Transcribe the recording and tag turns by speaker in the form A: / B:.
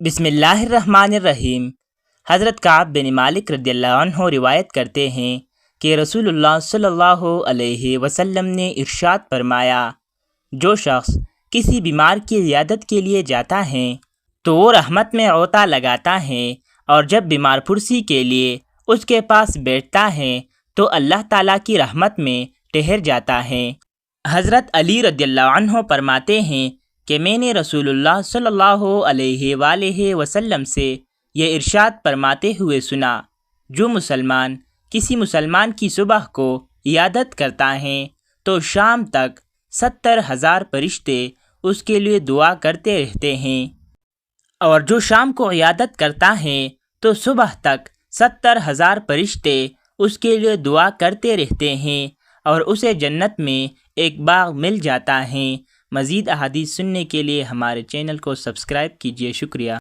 A: بسم اللہ الرحمن الرحیم۔ حضرت کعب بن مالک رضی اللہ عنہ روایت کرتے ہیں کہ رسول اللہ صلی اللہ علیہ وسلم نے ارشاد فرمایا، جو شخص کسی بیمار کی عیادت کے لیے جاتا ہے تو وہ رحمت میں غوطہ لگاتا ہے، اور جب بیمار پرسی کے لیے اس کے پاس بیٹھتا ہے تو اللہ تعالیٰ کی رحمت میں ٹھہر جاتا ہے۔ حضرت علی رضی اللہ عنہ فرماتے ہیں کہ میں نے رسول اللہ صلی اللہ علیہ وآلہ وسلم سے یہ ارشاد فرماتے ہوئے سنا، جو مسلمان کسی مسلمان کی صبح کو عیادت کرتا ہے تو شام تک 70,000 فرشتے اس کے لیے دعا کرتے رہتے ہیں، اور جو شام کو عیادت کرتا ہے تو صبح تک 70,000 فرشتے اس کے لیے دعا کرتے رہتے ہیں، اور اسے جنت میں ایک باغ مل جاتا ہے۔ مزید احادیث سننے کے لیے ہمارے چینل کو سبسکرائب کیجیے۔ شکریہ۔